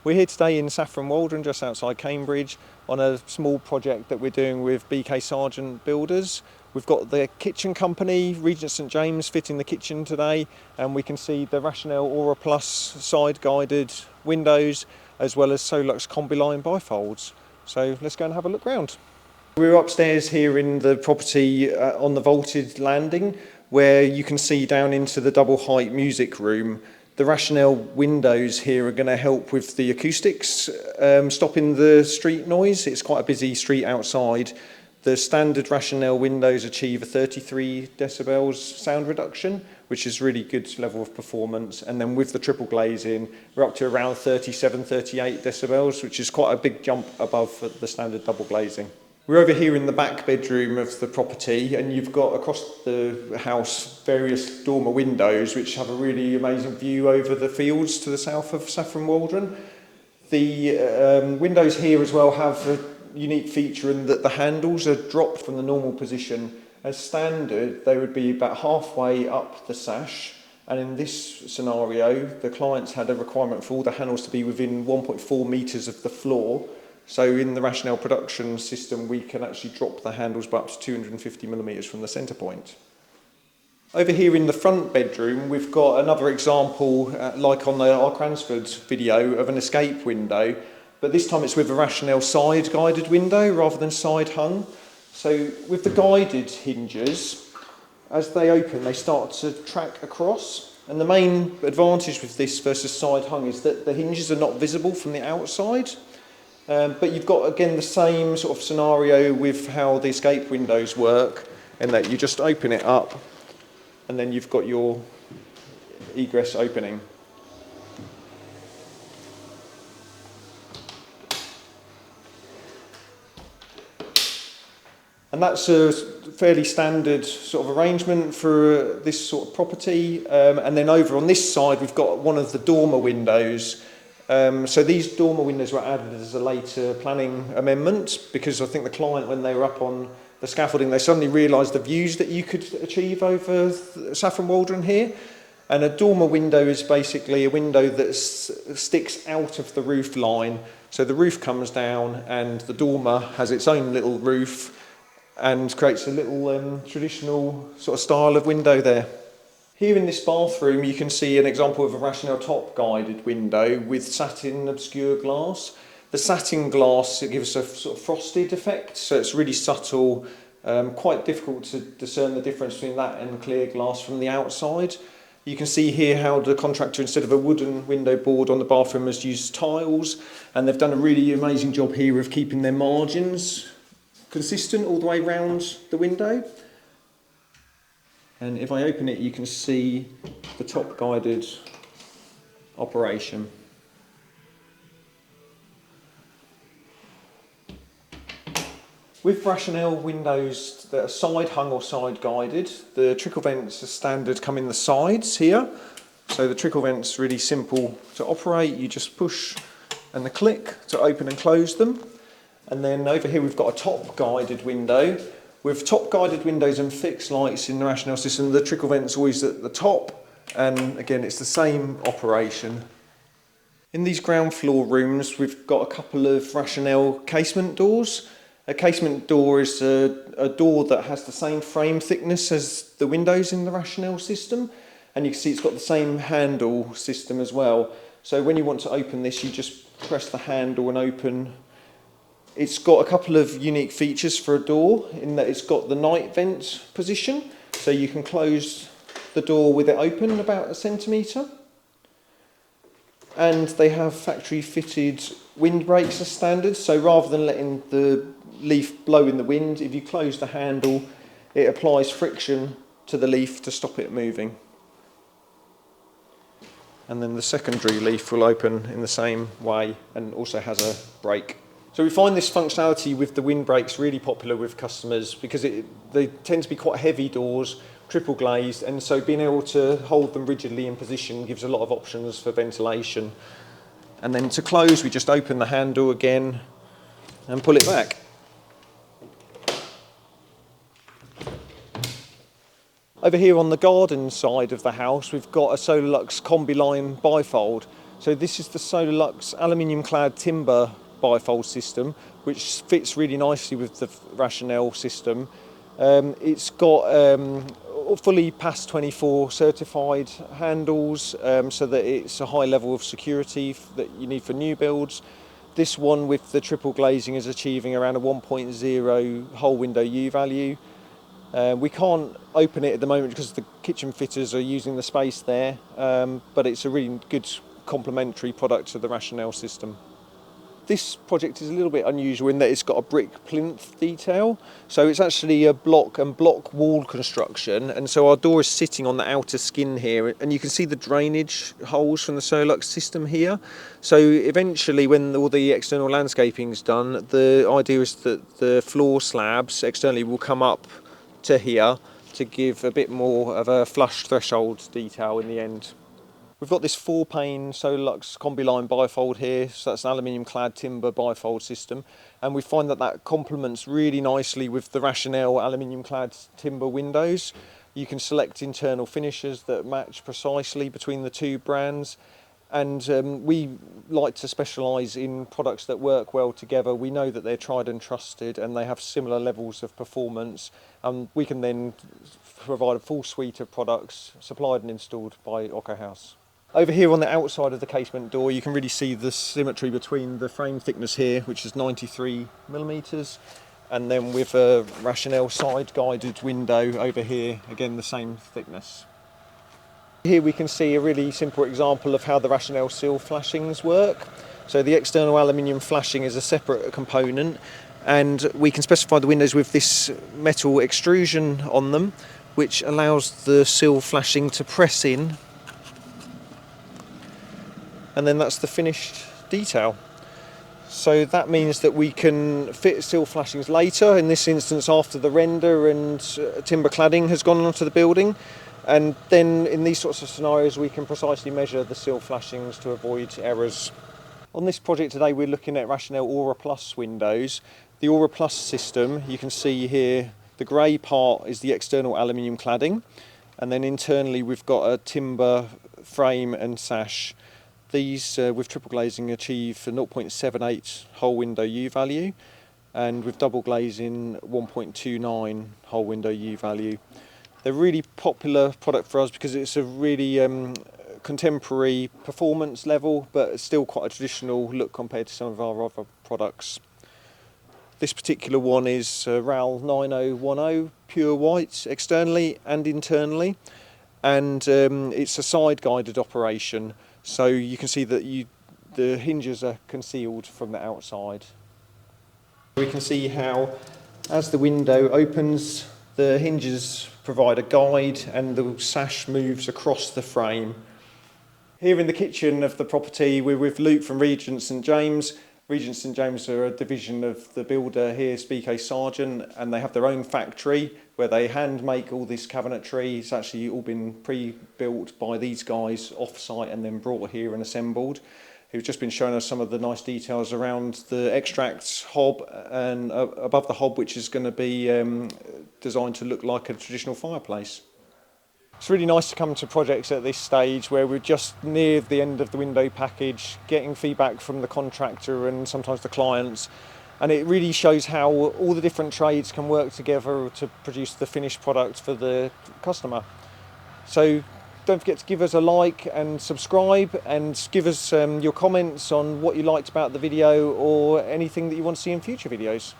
We're here today in Saffron Walden, just outside Cambridge, on a small project that we're doing with BK Sargent Builders. We've got the kitchen company, Regent St James, fitting the kitchen today, and we can see the Rationel Auraplus side-guided windows, as well as Solarlux combi-line bifolds. So let's go and have a look round. We're upstairs here in the property on the vaulted landing, where you can see down into the double height music room. The Rationel windows here are going to help with the acoustics, stopping the street noise. It's quite a busy street outside. The standard Rationel windows achieve a 33 decibels sound reduction, which is really good level of performance. And then with the triple glazing, we're up to around 37, 38 decibels, which is quite a big jump above the standard double glazing. We're over here in the back bedroom of the property, and you've got across the house various dormer windows which have a really amazing view over the fields to the south of Saffron Walden. The windows here as well have a unique feature in that the handles are dropped from the normal position. As standard, they would be about halfway up the sash, and in this scenario, the clients had a requirement for all the handles to be within 1.4 metres of the floor. So in the Rationel production system, we can actually drop the handles by up to 250 millimetres from the centre point. Over here in the front bedroom, we've got another example, like on our Cransford video, of an escape window, but this time it's with a Rationel side-guided window rather than side-hung. So with the guided hinges, as they open, they start to track across. And the main advantage with this versus side-hung is that the hinges are not visible from the outside. But you've got, again, the same sort of scenario with how the escape windows work, in that you just open it up and then you've got your egress opening. And that's a fairly standard sort of arrangement for this sort of property. And then over on this side, we've got one of the dormer windows. So these dormer windows were added as a later planning amendment because I think the client, when they were up on the scaffolding, they suddenly realised the views that you could achieve over Saffron Walden here. And a dormer window is basically a window that sticks out of the roof line. So the roof comes down and the dormer has its own little roof and creates a little traditional sort of style of window there. Here in this bathroom, you can see an example of a Rationel top-guided window with satin obscure glass. The satin glass, it gives a sort of frosted effect, so it's really subtle, quite difficult to discern the difference between that and clear glass from the outside. You can see here how the contractor, instead of a wooden window board on the bathroom, has used tiles, and they've done a really amazing job here of keeping their margins consistent all the way around the window. And if I open it, you can see the top guided operation. With Rationel windows that are side hung or side guided, the trickle vents as standard come in the sides here. So the trickle vents really simple to operate. You just push and the click to open and close them. And then over here we've got a top guided window. With top guided windows and fixed lights in the Rationel system, the trickle vent's always at the top, and again it's the same operation. In these ground floor rooms, we've got a couple of Rationel casement doors. A casement door is a door that has the same frame thickness as the windows in the Rationel system, and you can see it's got the same handle system as well. So when you want to open this, you just press the handle and open. It's got a couple of unique features for a door, in that it's got the night vent position, so you can close the door with it open about 1 centimetre. And they have factory fitted windbreaks as standard, so rather than letting the leaf blow in the wind, if you close the handle, it applies friction to the leaf to stop it moving. And then the secondary leaf will open in the same way and also has a brake. So we find this functionality with the windbreaks really popular with customers because they tend to be quite heavy doors, triple glazed, and so being able to hold them rigidly in position gives a lot of options for ventilation. And then to close, we just open the handle again and pull it back. Over here on the garden side of the house, we've got a Solarlux combi-line bifold. So this is the Solarlux Aluminium-Clad timber bifold system, which fits really nicely with the Rationel system. It's got fully PAS 24 certified handles, so that it's a high level of security that you need for new builds. This one with the triple glazing is achieving around a 1.0 whole window U value. We can't open it at the moment because the kitchen fitters are using the space there, but it's a really good complementary product to the Rationel system. This project is a little bit unusual in that it's got a brick plinth detail, so it's actually a block and block wall construction, and so our door is sitting on the outer skin here, and you can see the drainage holes from the Solarlux system here. So eventually, when all the external landscaping is done, the idea is that the floor slabs externally will come up to here to give a bit more of a flush threshold detail in the end. We've got this 4-pane Solarlux combi line bifold here, so that's an aluminium-clad timber bifold system, and we find that that complements really nicely with the Rationel aluminium-clad timber windows. You can select internal finishes that match precisely between the two brands, and we like to specialise in products that work well together. We know that they're tried and trusted and they have similar levels of performance, and we can then provide a full suite of products supplied and installed by Occo House. Over here on the outside of the casement door, you can really see the symmetry between the frame thickness here, which is 93mm, and then with a Rationel side guided window over here, again the same thickness. Here we can see a really simple example of how the Rationel sill flashings work. So the external aluminium flashing is a separate component, and we can specify the windows with this metal extrusion on them, which allows the sill flashing to press in, and then that's the finished detail. So that means that we can fit sill flashings later, in this instance after the render and timber cladding has gone onto the building, and then in these sorts of scenarios we can precisely measure the sill flashings to avoid errors. On this project today we're looking at Rationel Auraplus windows. The Auraplus system, you can see here, the grey part is the external aluminium cladding, and then internally we've got a timber frame and sash. These with triple glazing achieve a 0.78 whole window U value, and with double glazing 1.29 whole window U value. They're a really popular product for us because it's a really contemporary performance level, but still quite a traditional look compared to some of our other products. This particular one is RAL 9010 pure white externally and internally, and it's a side guided operation. So you can see that the hinges are concealed from the outside. We can see how, as the window opens, the hinges provide a guide and the sash moves across the frame. Here in the kitchen of the property, we're with Luke from Regent St James. Regent St James are a division of the builder here, BK Sargent, and they have their own factory where they hand make all this cabinetry. It's actually all been pre-built by these guys off-site and then brought here and assembled. Who've just been showing us some of the nice details around the extracts hob and above the hob, which is going to be designed to look like a traditional fireplace. It's really nice to come to projects at this stage where we're just near the end of the window package, getting feedback from the contractor and sometimes the clients, and it really shows how all the different trades can work together to produce the finished product for the customer. So don't forget to give us a like and subscribe, and give us your comments on what you liked about the video or anything that you want to see in future videos.